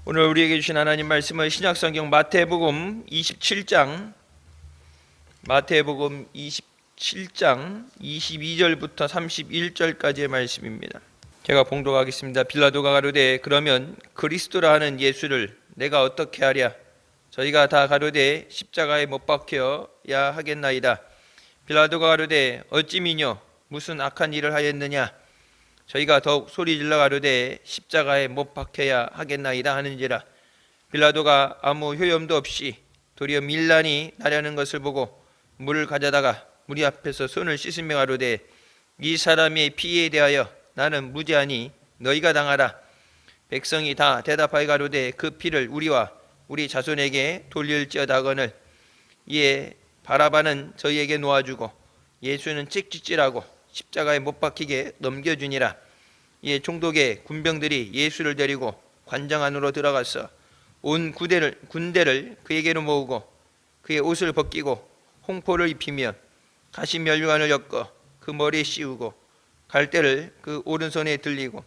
오늘 우리에게 주신 하나님 말씀은 신약성경 마태복음 27장 22절부터 31절까지의 말씀입니다. 제가 봉독하겠습니다. 빌라도가 가로되 그러면 그리스도라 하는 예수를 내가 어떻게 하랴? 저희가 다 가로되 십자가에 못 박혀야 하겠나이다. 빌라도가 가로되 어찌 미뇨? 무슨 악한 일을 하였느냐? 저희가 더욱 소리질러 가로되 십자가에 못 박혀야 하겠나이다 하는지라. 빌라도가 아무 효염도 없이 도리어 밀란이 나려는 것을 보고 물을 가져다가 무리 앞에서 손을 씻으며 가로되 이 사람의 피에 대하여 나는 무죄하니 너희가 당하라. 백성이 다 대답하여 가로되 그 피를 우리와 우리 자손에게 돌릴지어다 하거늘. 이에 바라바는 저희에게 놓아주고 예수는 찍찍질하고 십자가에 못 박히게 넘겨주니라. 이에 총독의 군병들이 예수를 데리고 관장 안으로 들어가서 온 군대를 그에게로 모으고 그의 옷을 벗기고 홍포를 입히며 가시면류관을 엮어 그 머리에 씌우고 갈대를 그 오른손에 들리고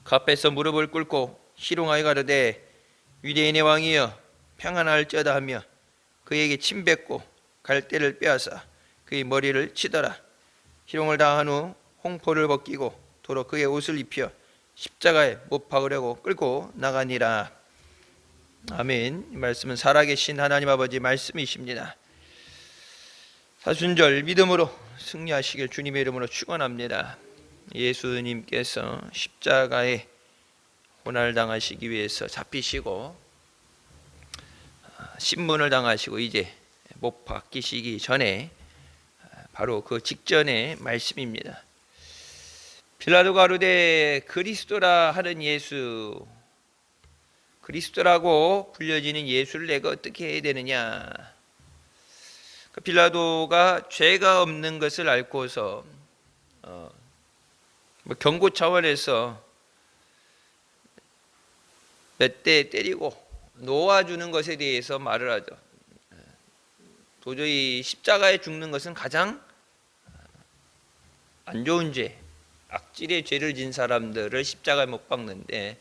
그 앞에서 무릎을 꿇고 희롱하여 가로되 유대인의 왕이여 평안할지어다 하며 그에게 침 뱉고 갈대를 빼앗아 그의 머리를 치더라. 희롱을 다한 후 홍포를 벗기고 도로 그의 옷을 입혀 십자가에 못 박으려고 끌고 나가니라. 아멘. 이 말씀은 살아계신 하나님 아버지 말씀이십니다. 사순절 믿음으로 승리하시길 주님의 이름으로 축원합니다. 예수님께서 십자가에 고난당하시기 위해서 잡히시고 신문을 당하시고 이제 못 박히시기 전에 바로 그 직전의 말씀입니다. 빌라도가 가로되 그리스도라 하는 예수, 그리스도라고 불려지는 예수를 내가 어떻게 해야 되느냐. 빌라도가 죄가 없는 것을 알고서 경고 차원에서 몇 대 때리고 놓아주는 것에 대해서 말을 하죠. 도저히 십자가에 죽는 것은 가장 안 좋은 죄, 악질의 죄를 진 사람들을 십자가에 못 박는데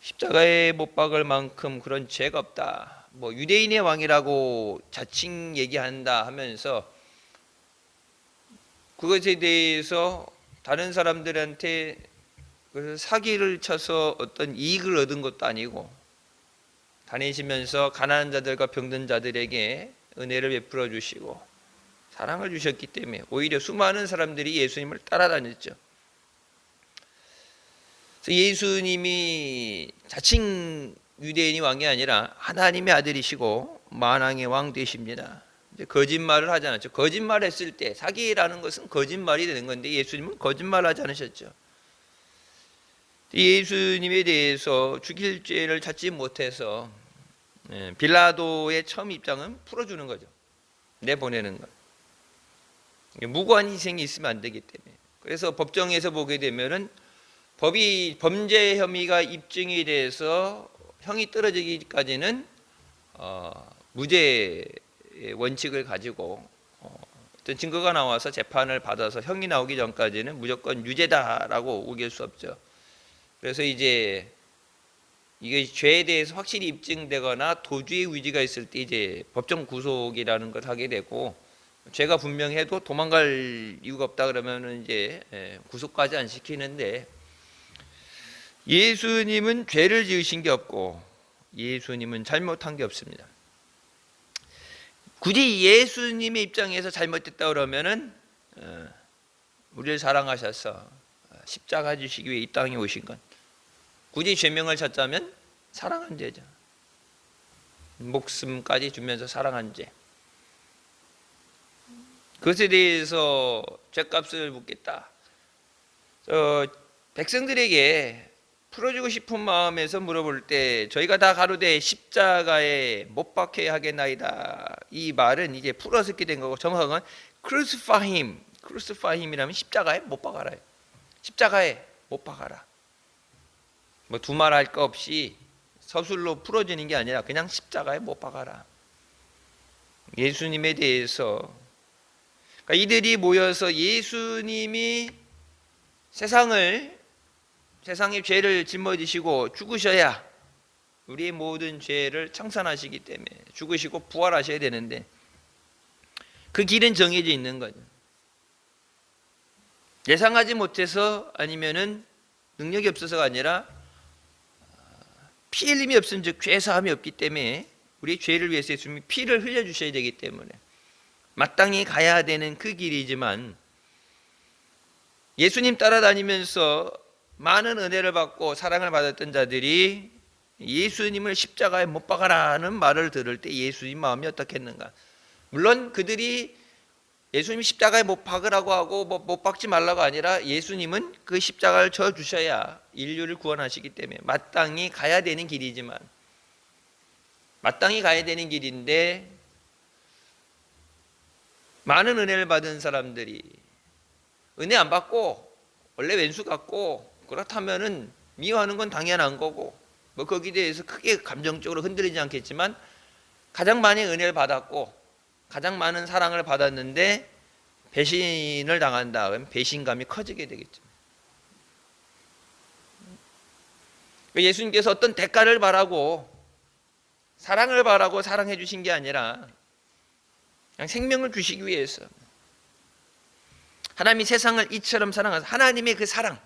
십자가에 못 박을 만큼 그런 죄가 없다. 유대인의 왕이라고 자칭 얘기한다 하면서 그것에 대해서 다른 사람들한테 사기를 쳐서 어떤 이익을 얻은 것도 아니고 다니시면서 가난한 자들과 병든 자들에게 은혜를 베풀어 주시고 사랑을 주셨기 때문에 오히려 수많은 사람들이 예수님을 따라다녔죠. 그래서 예수님이 자칭 유대인이 왕이 아니라 하나님의 아들이시고 만왕의 왕 되십니다. 거짓말을 하지 않았죠. 거짓말했을 때 사기라는 것은 거짓말이 되는 건데 예수님은 거짓말하지 않으셨죠. 예수님에 대해서 죽일 죄를 찾지 못해서 빌라도의 처음 입장은 풀어주는 거죠. 내보내는 것. 무고한 희생이 있으면 안 되기 때문에. 그래서 법정에서 보게 되면은 법이 범죄 혐의가 입증이 돼서 형이 떨어지기까지는 무죄 원칙을 가지고 어떤 증거가 나와서 재판을 받아서 형이 나오기 전까지는 무조건 유죄다라고 우길 수 없죠. 그래서 이제 이게 죄에 대해서 확실히 입증되거나 도주의 의지가 있을 때 이제 법정 구속이라는 걸 하게 되고 죄가 분명해도 도망갈 이유가 없다 그러면은 이제 구속까지 안 시키는데 예수님은 죄를 지으신 게 없고 예수님은 잘못한 게 없습니다. 굳이 예수님의 입장에서 잘못됐다 그러면은 우리를 사랑하셔서 십자가 주시기 위해 이 땅에 오신 건 굳이 죄명을 찾자면 사랑한 죄죠. 목숨까지 주면서 사랑한 죄. 그것에 대해서 죄값을 묻겠다. 백성들에게 풀어주고 싶은 마음에서 물어볼 때 저희가 다 가로되 십자가에 못 박혀야 하겠나이다. 이 말은 이제 풀어 듣게 된 거고 정확한 crucify him이라면 십자가에 못 박아라. 십자가에 못 박아라. 두말할 거 없이 서술로 풀어지는 게 아니라 그냥 십자가에 못 박아라. 예수님에 대해서 이들이 모여서 예수님이 세상을 세상의 죄를 짊어지시고 죽으셔야 우리의 모든 죄를 청산하시기 때문에 죽으시고 부활하셔야 되는데 그 길은 정해져 있는 거죠. 예상하지 못해서 아니면은 능력이 없어서가 아니라 피 흘림이 없은 즉 죄 사함이 없기 때문에 우리 죄를 위해서 예수님이 피를 흘려주셔야 되기 때문에 마땅히 가야 되는 그 길이지만 예수님 따라다니면서 많은 은혜를 받고 사랑을 받았던 자들이 예수님을 십자가에 못 박아라는 말을 들을 때 예수님 마음이 어떻겠는가. 물론 그들이 예수님 십자가에 못 박으라고 하고 못 박지 말라고 아니라 예수님은 그 십자가를 져 주셔야 인류를 구원하시기 때문에 마땅히 가야 되는 길이지만 마땅히 가야 되는 길인데 많은 은혜를 받은 사람들이 은혜 안 받고 원래 왼수 같고 그렇다면은 미워하는 건 당연한 거고 뭐 거기에 대해서 크게 감정적으로 흔들리지 않겠지만 가장 많이 은혜를 받았고 가장 많은 사랑을 받았는데 배신을 당한다. 그럼 배신감이 커지게 되겠죠. 예수님께서 어떤 대가를 바라고 사랑을 바라고 사랑해 주신 게 아니라 그냥 생명을 주시기 위해서 하나님이 세상을 이처럼 사랑하사 하나님의 그 사랑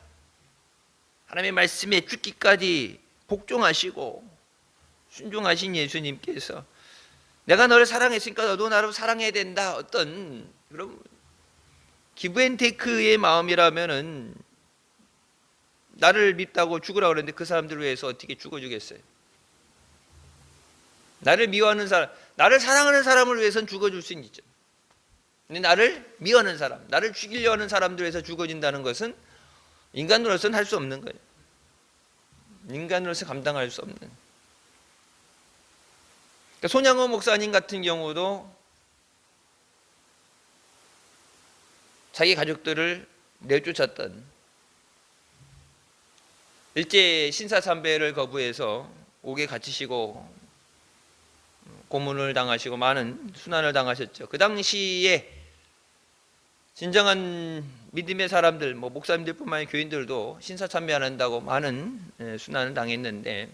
하나님의 말씀에 죽기까지 복종하시고 순종하신 예수님께서 내가 너를 사랑했으니까 너도 나를 사랑해야 된다. 어떤 그런 기브앤테이크의 마음이라면은 나를 믿다고 죽으라고 그랬는데 그 사람들을 위해서 어떻게 죽어주겠어요? 나를 미워하는 사람, 나를 사랑하는 사람을 위해서는 죽어줄 수는 있죠. 근데 나를 미워하는 사람, 나를 죽이려 하는 사람들 위해서 죽어진다는 것은 인간으로서는 할 수 없는 거예요. 인간으로서 감당할 수 없는. 그러니까 손양호 목사님 같은 경우도 자기 가족들을 내쫓았던 일제 신사참배를 거부해서 옥에 갇히시고 고문을 당하시고 많은 순환을 당하셨죠. 그 당시에 진정한 믿음의 사람들, 뭐 목사님들뿐만 아니라 교인들도 신사참배 안 한다고 많은 순환을 당했는데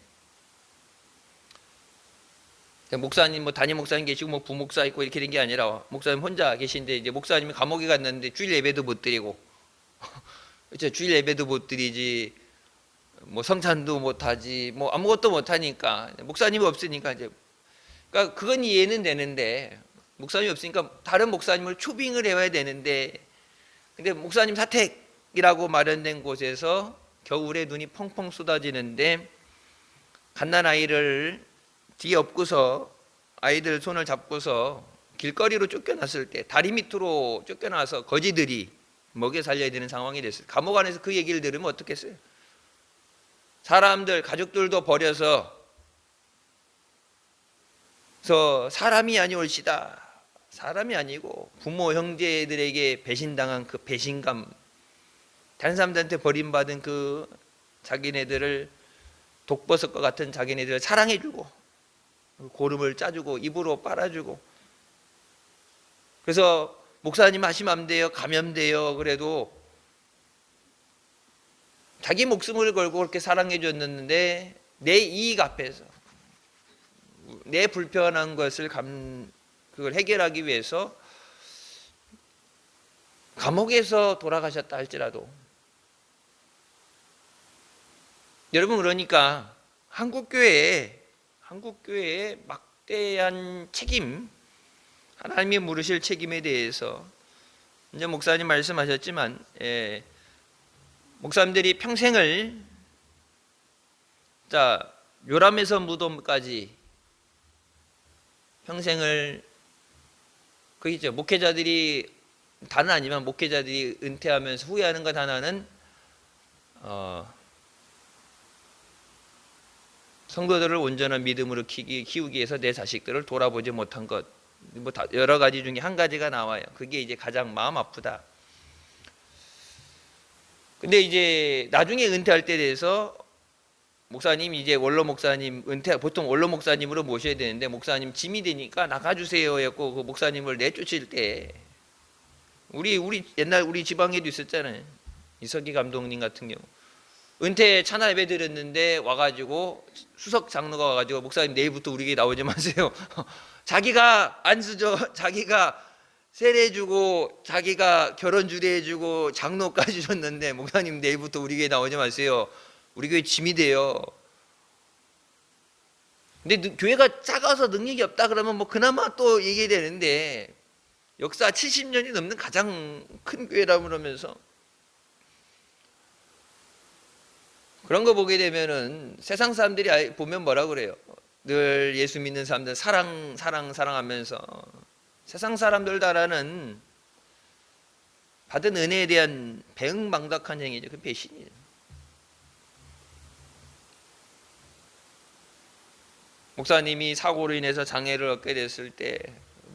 목사님 뭐 담임 목사님 계시고 뭐 부목사 있고 이렇게 된 게 아니라 목사님 혼자 계신데 이제 목사님이 감옥에 갔는데 주일 예배도 못 드리고 그렇죠. 주일 예배도 못 드리지 뭐 성찬도 못 하지 뭐 아무것도 못 하니까 목사님이 없으니까 이제 그러니까 그건 이해는 되는데 목사님이 없으니까 다른 목사님을 초빙을 해야 되는데 근데 목사님 사택이라고 마련된 곳에서 겨울에 눈이 펑펑 쏟아지는데 갓난아이를 뒤에 업고서 아이들 손을 잡고서 길거리로 쫓겨났을 때 다리 밑으로 쫓겨나서 거지들이 먹여 살려야 되는 상황이 됐어요. 감옥 안에서 그 얘기를 들으면 어떻겠어요? 사람들 가족들도 버려서 사람이 아니올시다. 사람이 아니고 부모 형제들에게 배신당한 그 배신감 다른 사람들한테 버림받은 그 자기네들을 독버섯과 같은 자기네들을 사랑해주고 고름을 짜주고 입으로 빨아주고 그래서 목사님 하시면 안 돼요 감염돼요 그래도 자기 목숨을 걸고 그렇게 사랑해 줬는데 내 이익 앞에서 내 불편한 것을 그걸 해결하기 위해서 감옥에서 돌아가셨다 할지라도 여러분 그러니까 한국교회에 막대한 책임 하나님이 물으실 책임에 대해서 이제 목사님 말씀하셨지만 목사님들이 평생을 요람에서 무덤까지 평생을 그이죠. 목회자들이 다는 아니지만 목회자들이 은퇴하면서 후회하는 것 하나는 성도들을 온전한 믿음으로 키우기 위해서 내 자식들을 돌아보지 못한 것, 뭐 여러 가지 중에 한 가지가 나와요. 그게 이제 가장 마음 아프다. 근데 이제 나중에 은퇴할 때 돼서 목사님 이제 원로 목사님 보통 원로 목사님으로 모셔야 되는데 목사님 짐이 되니까 나가주세요 했고 그 목사님을 내쫓을 때 우리 옛날 우리 지방에도 있었잖아요. 이석기 감독님 같은 경우 은퇴 찬양 예배 드렸는데 와가지고 수석 장로가 와가지고 목사님 내일부터 우리 교회 나오지 마세요. 자기가 안수저, 자기가 세례해주고 자기가 결혼 주례해주고 장로까지 줬는데 목사님 내일부터 우리 교회 나오지 마세요. 우리 교회 짐이 돼요. 근데 교회가 작아서 능력이 없다 그러면 뭐 그나마 또 얘기되는데 역사 70년이 넘는 가장 큰 교회라 그러면서 그런 거 보게 되면은 세상 사람들이 보면 뭐라 그래요? 늘 예수 믿는 사람들 사랑하면서 세상 사람들 달하는 받은 은혜에 대한 배응망덕한 행위죠. 그 배신이죠. 목사님이 사고로 인해서 장애를 얻게 됐을 때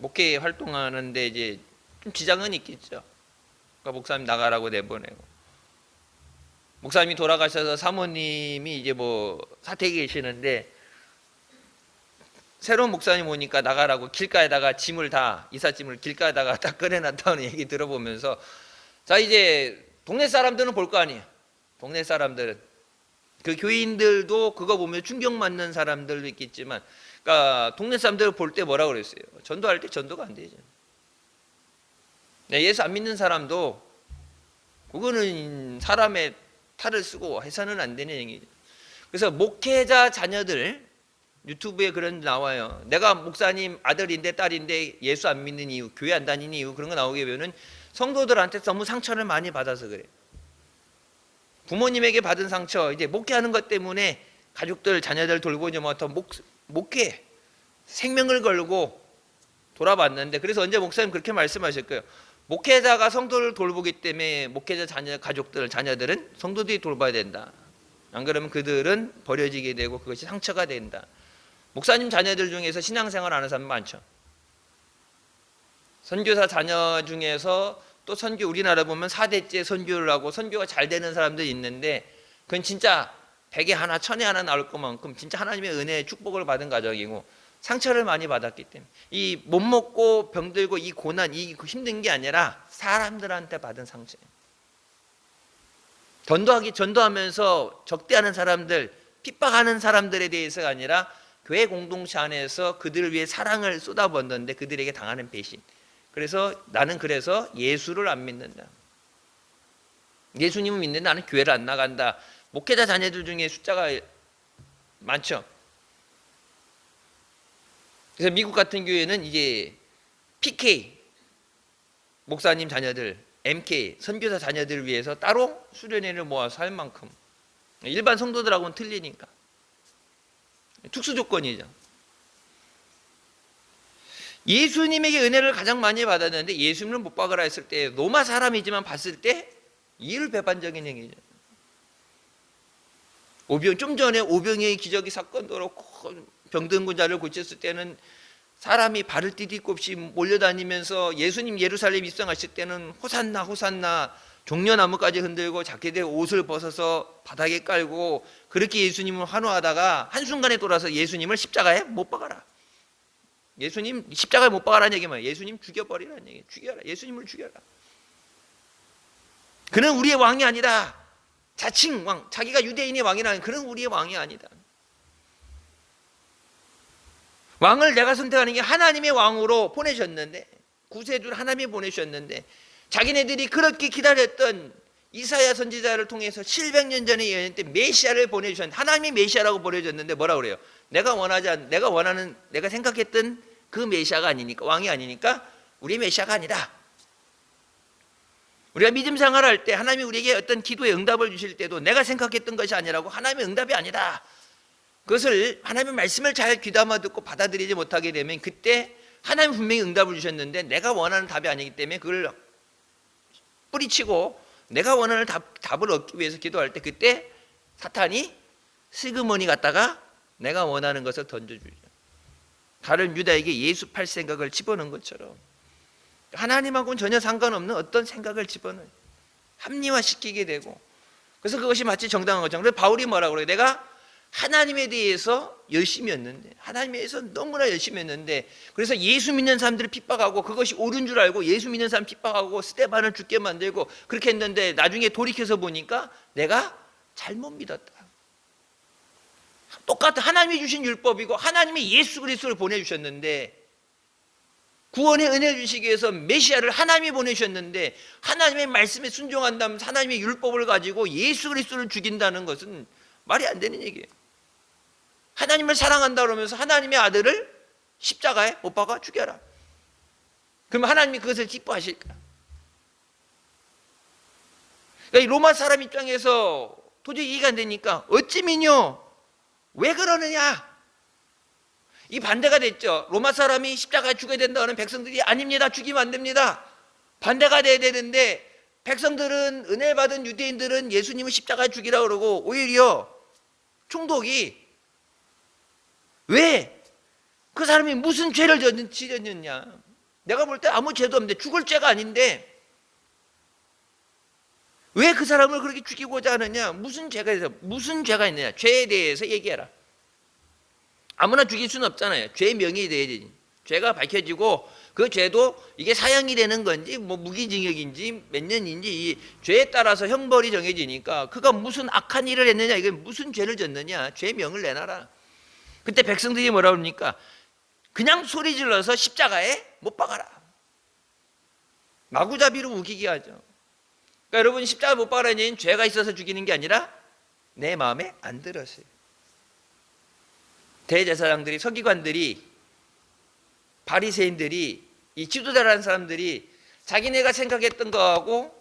목회 활동하는데 이제 좀 지장은 있겠죠. 그러니까 목사님 나가라고 내보내고. 목사님이 돌아가셔서 사모님이 이제 뭐 사택에 계시는데 새로운 목사님 오니까 나가라고 길가에다가 짐을 다 이삿짐을 길가에다가 딱 꺼내놨다는 얘기 들어보면서 자 이제 동네 사람들은 볼 거 아니에요. 동네 사람들은 그 교인들도 그거 보면 충격받는 사람들도 있겠지만 그러니까 동네 사람들 볼 때 뭐라고 그랬어요? 전도할 때 전도가 안 되죠. 예수 안 믿는 사람도 그거는 사람의 탈을 쓰고 해서는 안 되는 얘기죠. 그래서 목회자 자녀들 유튜브에 그런 나와요. 내가 목사님 아들인데 딸인데 예수 안 믿는 이유, 교회 안 다니는 이유 그런 거 나오게 되면 성도들한테 너무 상처를 많이 받아서 그래요. 부모님에게 받은 상처, 이제 목회하는 것 때문에 가족들, 자녀들 돌보지 못한 목회 생명을 걸고 돌아봤는데 그래서 언제 목사님 그렇게 말씀하실 거예요. 목회자가 성도를 돌보기 때문에 목회자 자녀, 가족들, 자녀들은 성도들이 돌봐야 된다. 안 그러면 그들은 버려지게 되고 그것이 상처가 된다. 목사님 자녀들 중에서 신앙생활 안 하는 사람 많죠. 선교사 자녀 중에서 또 선교 우리나라 보면 4대째 선교를 하고 선교가 잘 되는 사람들이 있는데 그건 진짜 100에 하나 1000에 하나 나올 것만큼 진짜 하나님의 은혜의 축복을 받은 가정이고 상처를 많이 받았기 때문에 이 못 먹고 병들고 이 고난 이 힘든 게 아니라 사람들한테 받은 상처예요. 전도하면서 적대하는 사람들 핍박하는 사람들에 대해서가 아니라 교회 공동체 안에서 그들을 위해 사랑을 쏟아붓는데 그들에게 당하는 배신. 그래서 나는 그래서 예수를 안 믿는다. 예수님을 믿는데 나는 교회를 안 나간다. 목회자 자녀들 중에 숫자가 많죠. 그래서 미국 같은 교회는 이제 PK 목사님 자녀들, MK 선교사 자녀들을 위해서 따로 수련회를 모아서 할 만큼 일반 성도들하고는 틀리니까 특수 조건이죠. 예수님에게 은혜를 가장 많이 받았는데 예수님을 못 박으라 했을 때 로마 사람이지만 봤을 때 이율배반적인 행위죠. 좀 전에 오병이의 기적이 사건도 그렇고 병든 자를 고쳤을 때는 사람이 발을 디딜 것 없이 몰려다니면서 예수님 예루살렘 입성하실 때는 호산나 호산나 종려나무까지 흔들고 자기의 옷을 벗어서 바닥에 깔고 그렇게 예수님을 환호하다가 한순간에 돌아서 예수님을 십자가에 못 박아라. 예수님 십자가에 못 박아라는 얘기만 예수님 죽여버리라는 얘기. 죽여라. 예수님을 죽여라. 그는 우리의 왕이 아니다. 자칭 왕, 자기가 유대인의 왕이라는 그런 우리의 왕이 아니다. 왕을 내가 선택하는 게 하나님의 왕으로 보내셨는데 구세주를 하나님이 보내셨는데 자기네들이 그렇게 기다렸던 이사야 선지자를 통해서 700년 전에 예언 때 메시아를 보내주셨는데 하나님이 메시아라고 보내줬는데 뭐라 그래요? 내가 원하는 내가 생각했던 그 메시아가 아니니까 왕이 아니니까 우리 메시아가 아니다. 우리가 믿음 생활할 때 하나님이 우리에게 어떤 기도의 응답을 주실 때도 내가 생각했던 것이 아니라고 하나님의 응답이 아니다. 그것을 하나님의 말씀을 잘 귀담아 듣고 받아들이지 못하게 되면 그때 하나님이 분명히 응답을 주셨는데 내가 원하는 답이 아니기 때문에 그걸 뿌리치고 내가 원하는 답을 얻기 위해서 기도할 때 그때 사탄이 슬그머니 갖다가 내가 원하는 것을 던져주죠. 다른 유다에게 예수 팔 생각을 집어넣은 것처럼 하나님하고는 전혀 상관없는 어떤 생각을 집어넣어요. 합리화시키게 되고 그래서 그것이 마치 정당한 것처럼. 그래서 바울이 뭐라고 그래요? 내가 하나님에 대해서 열심히 했는데 하나님에 대해서 너무나 열심히 했는데 그래서 예수 믿는 사람들을 핍박하고 그것이 옳은 줄 알고 예수 믿는 사람 핍박하고 스데반을 죽게 만들고 그렇게 했는데 나중에 돌이켜서 보니까 내가 잘못 믿었다. 똑같은 하나님이 주신 율법이고 하나님이 예수 그리스도를 보내주셨는데, 구원의 은혜 주시기 위해서 메시아를 하나님이 보내주셨는데, 하나님의 말씀에 순종한다면 하나님의 율법을 가지고 예수 그리스도를 죽인다는 것은 말이 안 되는 얘기예요. 하나님을 사랑한다 그러면서 하나님의 아들을 십자가에 못 박아 죽여라. 그러면 하나님이 그것을 기뻐하실까? 그러니까 로마 사람 입장에서 도저히 이해가 안 되니까 어찌미뇨 왜 그러느냐, 이 반대가 됐죠. 로마 사람이 십자가에 죽어야 된다는 백성들이 아닙니다, 죽이면 안 됩니다, 반대가 돼야 되는데, 백성들은, 은혜 받은 유대인들은 예수님을 십자가에 죽이라 그러고 오히려 총독이 왜 그 사람이 무슨 죄를 지었느냐, 내가 볼 때 아무 죄도 없는데, 죽을 죄가 아닌데 왜 그 사람을 그렇게 죽이고자 하느냐, 무슨 죄가 있느냐, 죄에 대해서 얘기해라. 아무나 죽일 수는 없잖아요. 죄의 명예에 대해 죄가 밝혀지고 그 죄도 이게 사형이 되는 건지 뭐 무기징역인지 몇 년인지 이 죄에 따라서 형벌이 정해지니까 그가 무슨 악한 일을 했느냐, 이게 무슨 죄를 졌느냐, 죄명을 내놔라. 그때 백성들이 뭐라 그럽니까? 그냥 소리 질러서 십자가에 못 박아라. 마구잡이로 우기게 하죠. 그러니까 여러분, 십자가에 못 박아라는 얘기는 죄가 있어서 죽이는 게 아니라 내 마음에 안 들었어요. 대제사장들이, 서기관들이, 바리새인들이, 이 지도자라는 사람들이 자기네가 생각했던 거하고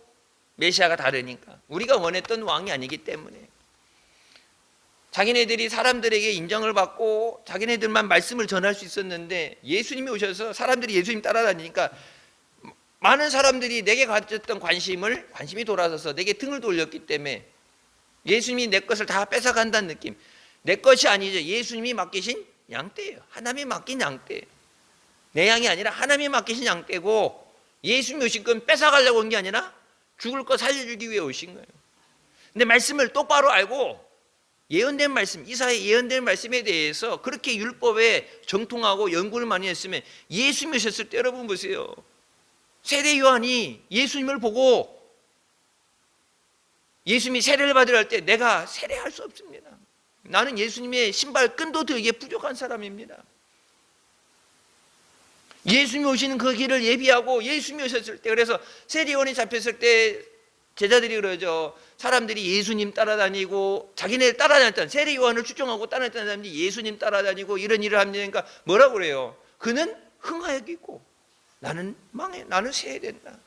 메시아가 다르니까, 우리가 원했던 왕이 아니기 때문에 자기네들이 사람들에게 인정을 받고 자기네들만 말씀을 전할 수 있었는데, 예수님이 오셔서 사람들이 예수님 따라다니니까 많은 사람들이 내게 가졌던 관심이 돌아서서 내게 등을 돌렸기 때문에 예수님이 내 것을 다 뺏어간다는 느낌. 내 것이 아니죠. 예수님이 맡기신 양떼예요. 하나님이 맡긴 양떼예요. 내 양이 아니라 하나님이 맡기신 양떼고, 예수님이 오신 건 뺏어가려고 온 게 아니라 죽을 거 살려주기 위해 오신 거예요. 근데 말씀을 똑바로 알고 예언된 말씀, 이사야의 예언된 말씀에 대해서 그렇게 율법에 정통하고 연구를 많이 했으면, 예수님이 오셨을 때 여러분 보세요. 세례 요한이 예수님을 보고 예수님이 세례를 받으려 할 때 내가 세례할 수 없습니다. 나는 예수님의 신발 끈도 들기에 부족한 사람입니다. 예수님이 오시는 그 길을 예비하고 예수님이 오셨을 때, 그래서 세례요한이 잡혔을 때 제자들이 그러죠. 사람들이 예수님 따라다니고, 자기네를 따라다녔던, 세례요한을 추종하고 따라다녔던 사람들이 예수님 따라다니고 이런 일을 합니까? 뭐라고 그래요? 그는 흥하였고 나는 망해, 나는 세해된다.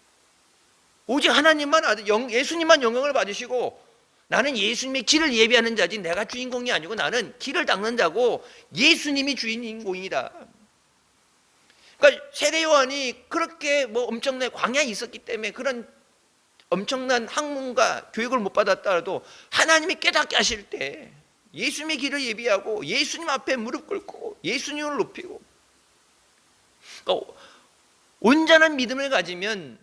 오직 하나님만, 예수님만 영광을 받으시고, 나는 예수님의 길을 예비하는 자지 내가 주인공이 아니고 나는 길을 닦는 자고 예수님이 주인공이다. 그러니까 세례 요한이 그렇게 뭐 엄청난 광야에 있었기 때문에 그런 엄청난 학문과 교육을 못 받았더라도 하나님이 깨닫게 하실 때 예수님의 길을 예비하고 예수님 앞에 무릎 꿇고 예수님을 높이고, 그러니까 온전한 믿음을 가지면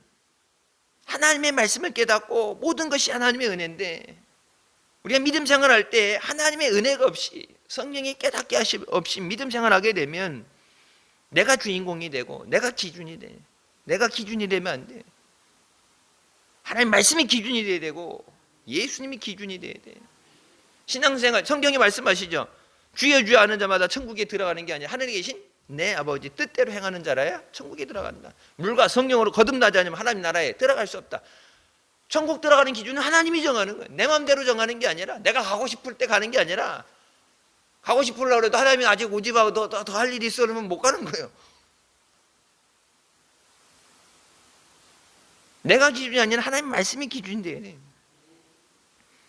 하나님의 말씀을 깨닫고, 모든 것이 하나님의 은혜인데, 우리가 믿음 생활할 때 하나님의 은혜가 없이, 성령이 깨닫게 하심 없이 믿음 생활하게 되면 내가 주인공이 되고 내가 기준이 돼. 내가 기준이 되면 안 돼. 하나님 말씀이 기준이 돼야 되고 예수님이 기준이 돼야 돼. 신앙생활, 성경이 말씀하시죠. 주여 주여 하는 자마다 천국에 들어가는 게 아니라 하늘에 계신 내 아버지 뜻대로 행하는 자라야 천국에 들어간다. 물과 성령으로 거듭나지 않으면 하나님 나라에 들어갈 수 없다. 천국 들어가는 기준은 하나님이 정하는 거예요. 내 마음대로 정하는 게 아니라, 내가 가고 싶을 때 가는 게 아니라, 가고 싶으려고 해도 하나님이 아직 오지 마고 더 할 일이 있어 그러면 못 가는 거예요. 내가 기준이 아니라 하나님 말씀이 기준이 돼야 돼.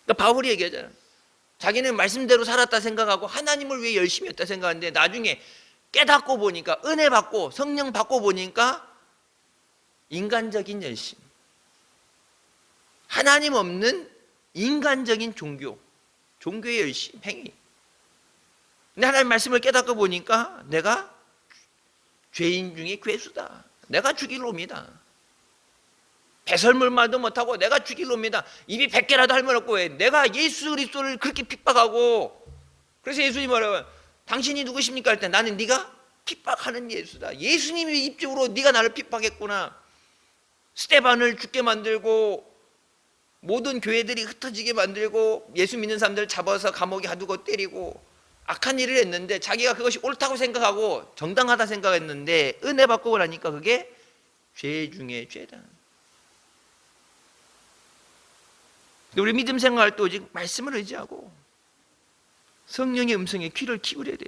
그러니까 바울이 얘기하잖아. 자기는 말씀대로 살았다 생각하고 하나님을 위해 열심히 했다 생각하는데, 나중에 깨닫고 보니까, 은혜 받고 성령 받고 보니까 인간적인 열심, 하나님 없는 인간적인 종교의 열심, 행위. 근데 하나님 말씀을 깨닫고 보니까 내가 죄인 중에 괴수다. 내가 죽일 놈이다. 배설물 말도 못하고 내가 죽일 놈이다. 입이 100개라도 할 말 없고 왜 내가 예수 그리스도를 그렇게 핍박하고. 그래서 예수님이 뭐라고요? 당신이 누구십니까? 할 때 나는 네가 핍박하는 예수다. 예수님이 입적으로 네가 나를 핍박했구나. 스데반을 죽게 만들고 모든 교회들이 흩어지게 만들고 예수 믿는 사람들을 잡아서 감옥에 가두고 때리고 악한 일을 했는데 자기가 그것이 옳다고 생각하고 정당하다 생각했는데 은혜 받고 나니까 그게 죄 중에 죄다. 우리 믿음 생활할 때 오직 말씀을 의지하고 성령의 음성에 귀를 기울여야 돼.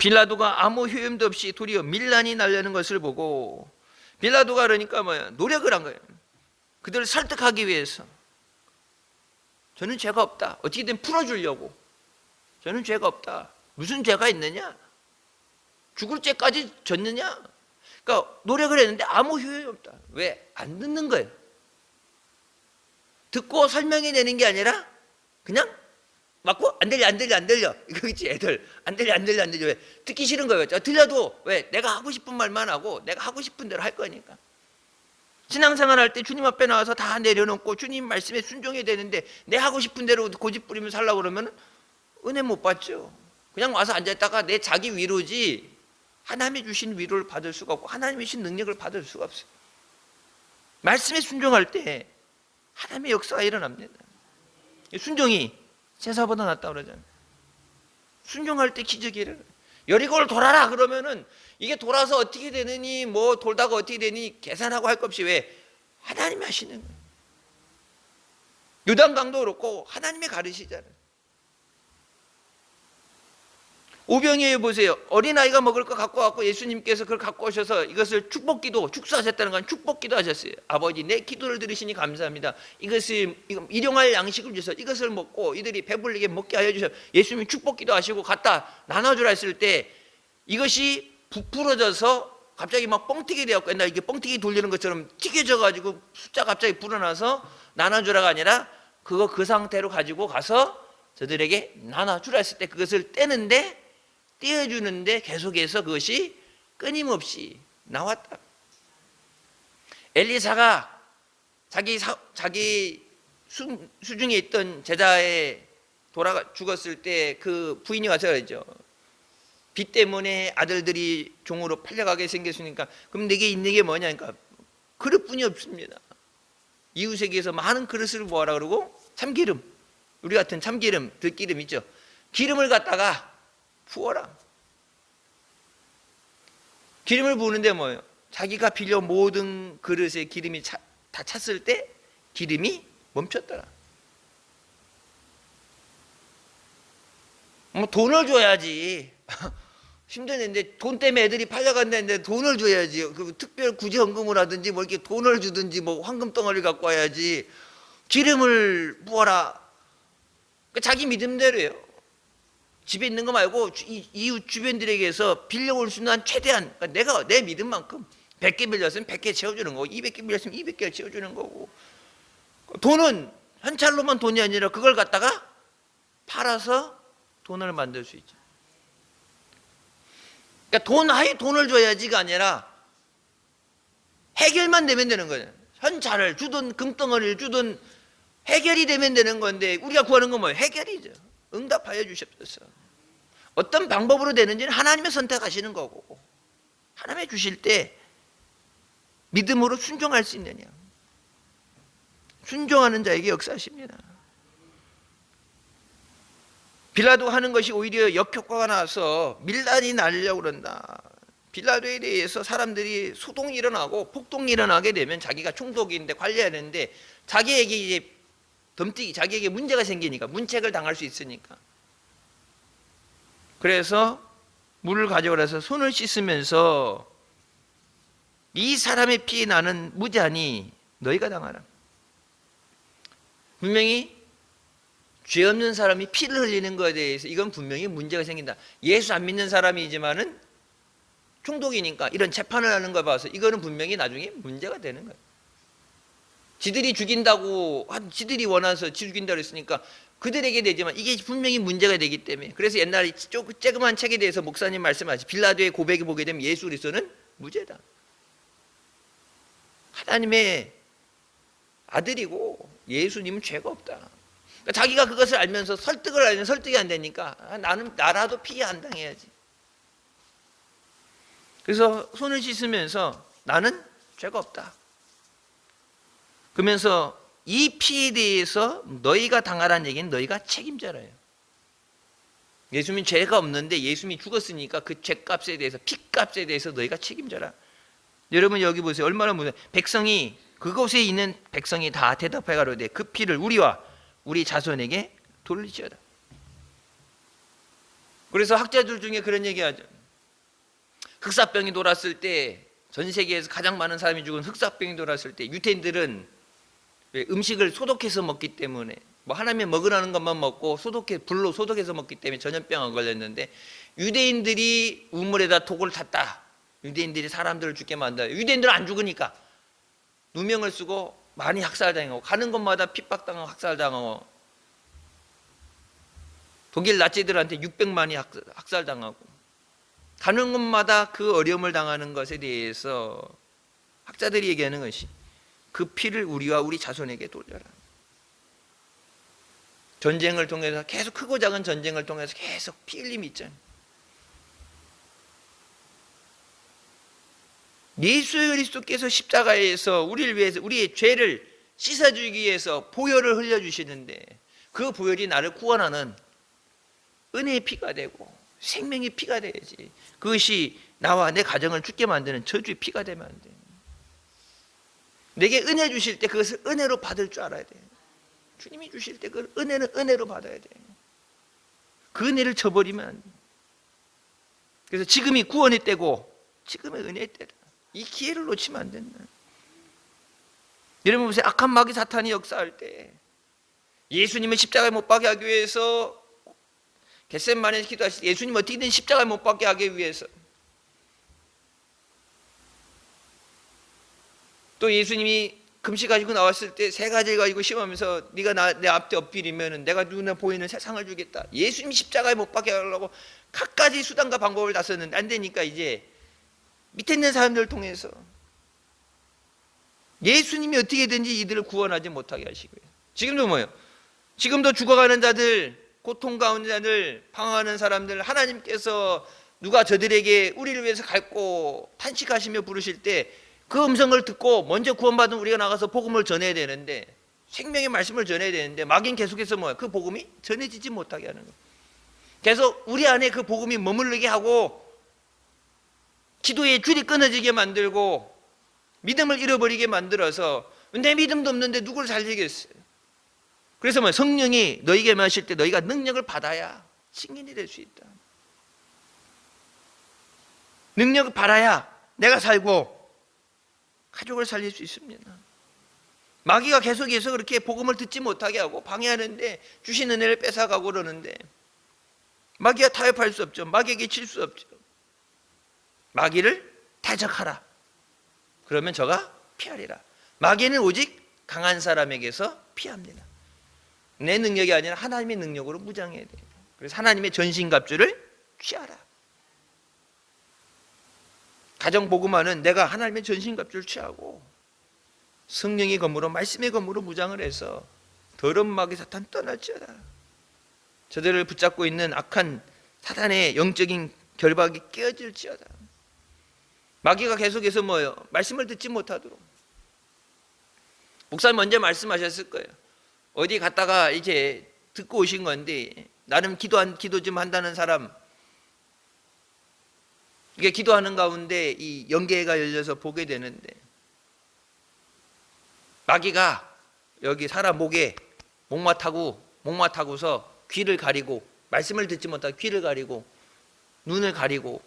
빌라도가 아무 효용도 없이 도리어 밀란이 나려는 것을 보고 빌라도가 그러니까 뭐야? 노력을 한 거예요. 그들을 설득하기 위해서. 저는 죄가 없다. 어떻게든 풀어주려고. 저는 죄가 없다. 무슨 죄가 있느냐? 죽을 죄까지 졌느냐? 그러니까 노력을 했는데 아무 효용이 없다. 왜? 안 듣는 거예요. 듣고 설명해 내는 게 아니라 그냥 맞고 안 들려 이거 있지 애들 안 들려 왜 듣기 싫은 거예요. 들려도 왜 내가 하고 싶은 말만 하고 내가 하고 싶은 대로 할 거니까. 신앙생활 할 때 주님 앞에 나와서 다 내려놓고 주님 말씀에 순종해야 되는데 내 하고 싶은 대로 고집 부리면서 살려고 그러면 은혜 못 받죠. 그냥 와서 앉아있다가 내 자기 위로지 하나님이 주신 위로를 받을 수가 없고 하나님이 주신 능력을 받을 수가 없어요. 말씀에 순종할 때 하나님의 역사가 일어납니다. 순종이 제사보다 낫다고 그러잖아요. 순종할 때 기적이 일어나요. 여리고를 돌아라 그러면은 이게 돌아서 어떻게 되느니 뭐 돌다가 어떻게 되니 계산하고 할 것 없이 왜? 하나님이 하시는 거예요. 요단강도 그렇고 하나님이 가르치잖아요. 오병이어 보세요. 어린아이가 먹을 거 갖고 왔고 예수님께서 그걸 갖고 오셔서 이것을 축복기도 축사하셨다는 건 축복기도 하셨어요. 아버지 내 기도를 들으시니 감사합니다. 이것을 일용할 양식을 주셔서 이것을 먹고 이들이 배불리게 먹게 하여 주셔서 예수님이 축복기도 하시고 갖다 나눠주라 했을 때 이것이 부풀어져서 갑자기 막 뻥튀기 되었고 옛날 이게 뻥튀기 돌리는 것처럼 튀겨져 가지고 숫자 갑자기 불어나서 나눠주라가 아니라 그거 그 상태로 가지고 가서 저들에게 나눠주라 했을 때 그것을 떼는데 떼어주는데 계속해서 그것이 끊임없이 나왔다. 엘리사가 자기 수중에 있던 제자에 죽었을 때 그 부인이 와서 그러죠. 빚 때문에 아들들이 종으로 팔려가게 생겼으니까 그럼 내게 있는 게 뭐냐니까 그릇뿐이 없습니다. 이웃에게서 많은 그릇을 모아라 그러고 참기름, 우리 같은 참기름, 들기름 있죠. 기름을 갖다가 부어라. 기름을 부으는데 뭐예요? 자기가 빌려 모든 그릇에 기름이 다 찼을 때 기름이 멈췄더라. 뭐 돈을 줘야지. 힘드는데 돈 때문에 애들이 팔려간다는데 돈을 줘야지. 그 특별 구제헌금을 하든지 뭐 이렇게 돈을 주든지 뭐 황금 덩어리를 갖고 와야지. 기름을 부어라. 자기 믿음대로예요. 집에 있는 거 말고 이웃 주변들에게서 빌려올 수 있는 최대한 그러니까 내가 내 믿음만큼 100개 빌렸으면 100개 채워주는 거고 200개 빌렸으면 200개 채워주는 거고 돈은 현찰로만 돈이 아니라 그걸 갖다가 팔아서 돈을 만들 수 있죠. 그러니까 돈을 줘야지가 아니라 해결만 되면 되는 거예요. 현찰을 주든 금덩어리를 주든 해결이 되면 되는 건데 우리가 구하는 건 뭐예요? 해결이죠. 응답하여 주십소서. 어떤 방법으로 되는지는 하나님의 선택하시는 거고 하나님이 주실 때 믿음으로 순종할 수 있느냐. 순종하는 자에게 역사하십니다. 빌라도가 하는 것이 오히려 역효과가 나서 밀란이 나려고 그런다. 빌라도에 대해서 사람들이 소동이 일어나고 폭동이 일어나게 되면 자기가 총독인데 관리해야 되는데 자기에게 이제 자기에게 문제가 생기니까 문책을 당할 수 있으니까 그래서 물을 가져오라서 손을 씻으면서 이 사람의 피에 나는 무죄하니 너희가 당하라. 분명히 죄 없는 사람이 피를 흘리는 것에 대해서 이건 분명히 문제가 생긴다. 예수 안 믿는 사람이지만은 총독이니까 이런 재판을 하는 걸 봐서 이거는 분명히 나중에 문제가 되는 거예요. 지들이 죽인다고 지들이 원해서 죽인다고 했으니까 그들에게 되지만 이게 분명히 문제가 되기 때문에 그래서 옛날에 조그만 책에 대해서 목사님 말씀하시 빌라도의 고백을 보게 되면 예수 그리스도는 무죄다. 하나님의 아들이고 예수님은 죄가 없다. 그러니까 자기가 그것을 알면서 설득을 하려면 설득이 안 되니까 나라도 피해 안 당해야지. 그래서 손을 씻으면서 나는 죄가 없다. 그러면서 이 피에 대해서 너희가 당하라는 얘기는 너희가 책임져라요. 예수님이 죄가 없는데 예수님이 죽었으니까 그 죄값에 대해서, 피값에 대해서 너희가 책임져라. 여러분 여기 보세요. 얼마나 무서워요. 백성이, 그곳에 있는 백성이 다 대답해 가로되 그 피를 우리와 우리 자손에게 돌리지어다. 그래서 학자들 중에 그런 얘기하죠. 흑사병이 돌았을 때, 전 세계에서 가장 많은 사람이 죽은 흑사병이 돌았을 때 유대인들은 음식을 소독해서 먹기 때문에, 뭐 하나님이 먹으라는 것만 먹고 불로 소독해서 먹기 때문에 전염병 안 걸렸는데, 유대인들이 우물에다 독을 탔다. 유대인들이 사람들을 죽게 만들어요. 유대인들은 안 죽으니까 누명을 쓰고 많이 학살당하고, 가는 곳마다 핍박당하고 학살당하고, 독일 나치들한테 600만이 학살당하고, 가는 곳마다 그 어려움을 당하는 것에 대해서 학자들이 얘기하는 것이 그 피를 우리와 우리 자손에게 돌려라. 전쟁을 통해서 계속, 크고 작은 전쟁을 통해서 계속 피 흘림이 있잖아요. 예수 그리스도께서 십자가에서 우리를 위해서, 우리의 죄를 씻어주기 위해서 보혈을 흘려주시는데, 그 보혈이 나를 구원하는 은혜의 피가 되고 생명의 피가 돼야지. 그것이 나와 내 가정을 죽게 만드는 저주의 피가 되면 안 돼. 내게 은혜 주실 때 그것을 은혜로 받을 줄 알아야 돼. 주님이 주실 때 그 은혜는 은혜로 받아야 돼. 그 은혜를 저버리면 안 돼. 그래서 지금이 구원의 때고 지금의 은혜의 때다. 이 기회를 놓치면 안 된다. 여러분 보세요. 악한 마귀 사탄이 역사할 때 예수님을 십자가에 못 박게 하기 위해서 겟세마네에서 기도하실 때 예수님 어떻게든 십자가에 못 박게 하기 위해서, 또 예수님이 금식하시고 나왔을 때 세 가지를 가지고 심하면서 네가 내 앞에 엎드리면 내가 눈에 보이는 세상을 주겠다. 예수님 십자가에 못 박게 하려고 갖가지 수단과 방법을 다 썼는데 안 되니까 이제 밑에 있는 사람들을 통해서 예수님이 어떻게든지 이들을 구원하지 못하게 하시고요. 지금도 뭐예요? 지금도 죽어가는 자들, 고통 가운데 자들, 방황하는 사람들, 하나님께서 누가 저들에게 우리를 위해서 갈고 탄식하시며 부르실 때 그 음성을 듣고 먼저 구원받은 우리가 나가서 복음을 전해야 되는데, 생명의 말씀을 전해야 되는데, 마귀는 계속해서 뭐야? 그 복음이 전해지지 못하게 하는 거예요. 계속 우리 안에 그 복음이 머무르게 하고, 기도의 줄이 끊어지게 만들고, 믿음을 잃어버리게 만들어서 내 믿음도 없는데 누굴 살리겠어요? 그래서 뭐 성령이 너희에게 임하실 때 너희가 능력을 받아야 증인이 될 수 있다. 능력을 받아야 내가 살고 가족을 살릴 수 있습니다. 마귀가 계속해서 그렇게 복음을 듣지 못하게 하고 방해하는데, 주신 은혜를 뺏어가고 그러는데 마귀가 타협할 수 없죠. 마귀에게 칠 수 없죠. 마귀를 대적하라. 그러면 저가 피하리라. 마귀는 오직 강한 사람에게서 피합니다. 내 능력이 아니라 하나님의 능력으로 무장해야 돼요. 그래서 하나님의 전신갑주를 취하라. 가정 복음화는 내가 하나님의 전신갑주를 취하고 성령의 검으로, 말씀의 검으로 무장을 해서 더러운 마귀 사탄 떠날지어다. 저들을 붙잡고 있는 악한 사탄의 영적인 결박이 깨어질지어다. 마귀가 계속해서 뭐예요? 말씀을 듣지 못하도록. 목사님 먼저 말씀하셨을 거예요. 어디 갔다가 이제 듣고 오신 건데, 나름 기도 좀 한다는 사람, 이게 기도하는 가운데 이 영계가 열려서 보게 되는데, 마귀가 여기 사람 목에 목마타고서 귀를 가리고, 말씀을 듣지 못하고 귀를 가리고 눈을 가리고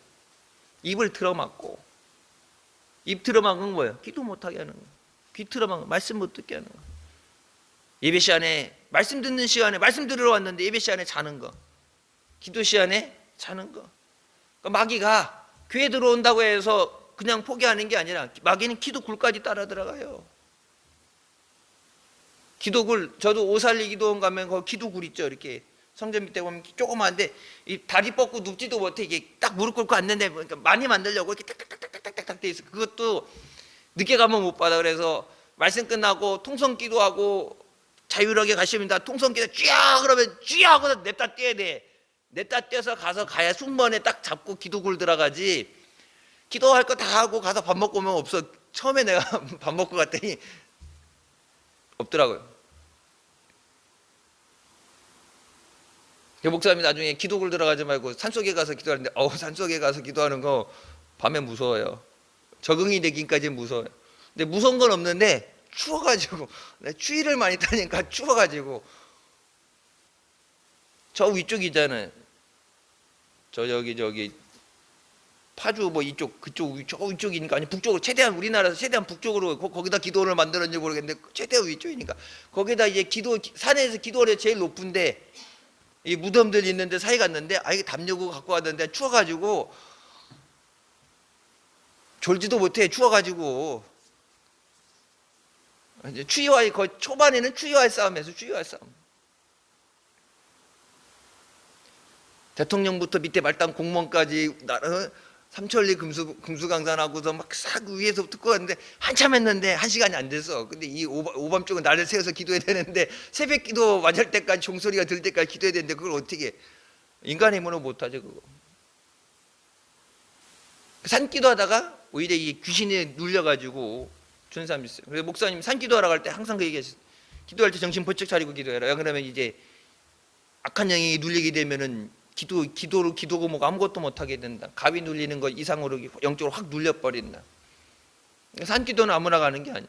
입을 틀어막고, 입 틀어막은 건 뭐예요? 기도 못하게 하는 거예요. 귀 틀어막은 말씀 못 듣게 하는 거예요. 예배 시간에, 말씀 듣는 시간에 말씀 들으러 왔는데 예배 시간에 자는 거, 기도 시간에 자는 거. 그러니까 마귀가 교회 들어온다고 해서 그냥 포기하는 게 아니라 마귀는 기도굴까지 따라 들어가요. 기도굴, 저도 오살리 기도원 가면 거기 기도굴 있죠. 이렇게 성전 밑에 보면 조그만한데 이 다리 뻗고 눕지도 못해. 이게 딱 무릎 꿇고 앉는데, 그러니까 많이 만들려고 이렇게 딱딱딱딱딱딱 돼 있어. 그것도 늦게 가면 못 받아. 그래서 말씀 끝나고 통성 기도하고 자유롭게 가십니다. 통성 기도 쥐야 그러면 쥐야 하고 냅다 떼야 돼. 냅다 떼서 가야 순번에 딱 잡고 기도굴 들어가지. 기도할 거 다 하고 가서 밥 먹고 오면 없어. 처음에 내가 밥 먹고 갔더니 없더라고요. 목사님이 나중에 기도굴 들어가지 말고 산속에 가서 기도하는데 산속에 가서 기도하는 거 밤에 무서워요. 적응이 되긴까지 무서워요. 근데 무서운 건 없는데 추워가지고 추위를 많이 타니까 추워가지고 저 위쪽이잖아요. 저기 파주 뭐 이쪽 그쪽 저 위쪽이니까 아니 북쪽으로 최대한 우리나라에서 최대한 북쪽으로 거기다 기도원을 만들었는지 모르겠는데 최대한 위쪽이니까 거기다 이제 산에서 기도원이 제일 높은데 이 무덤들 있는데 사이 갔는데 이게 담요고 갖고 왔는데 추워가지고 졸지도 못해. 추워가지고 이제 추위와의 거의 초반에는 추위와의 싸움에서 추위와의 싸움. 대통령부터 밑에 말단 공무원까지 삼천리 금수강산하고서 막 싹 위에서 듣고 갔는데 한참 했는데 1시간이 안 됐어. 근데 이 오밤중은 나를 세워서 기도해야 되는데 새벽 기도 맞을 때까지 종소리가 들 때까지 기도해야 되는데 그걸 어떻게 해? 인간의 힘으로 못하죠 그거. 산기도 하다가 오히려 이 귀신에 눌려가지고 준 사람이 있어요. 그래서 목사님 산기도하러 갈 때 항상 그 얘기했어요. 기도할 때 정신 번쩍 차리고 기도해라. 그러면 이제 악한 영이 눌리게 되면은 기도고 뭐고 아무것도 못하게 된다. 갑이 눌리는 것 이상으로 영적으로 확 눌려버린다. 산기도는 아무나 가는 게 아니에요.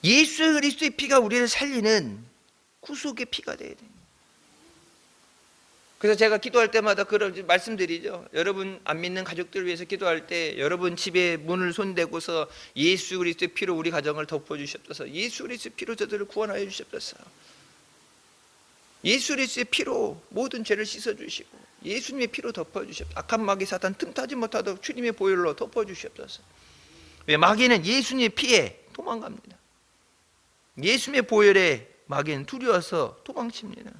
예수 그리스도의 피가 우리를 살리는 구속의 피가 돼야 돼요. 그래서 제가 기도할 때마다 그런 말씀드리죠. 여러분 안 믿는 가족들을 위해서 기도할 때 여러분 집에 문을 손대고서 예수 그리스도의 피로 우리 가정을 덮어주셨소서. 예수 그리스도의 피로 저들을 구원하여 주셨소서. 예수 그리스도의 피로 모든 죄를 씻어주시고 예수님의 피로 덮어주셨소서. 악한 마귀 사탄 틈타지 못하도록 주님의 보혈로 덮어주셨소서. 왜 마귀는 예수님의 피에 도망갑니다. 예수님의 보혈에 마귀는 두려워서 도망칩니다.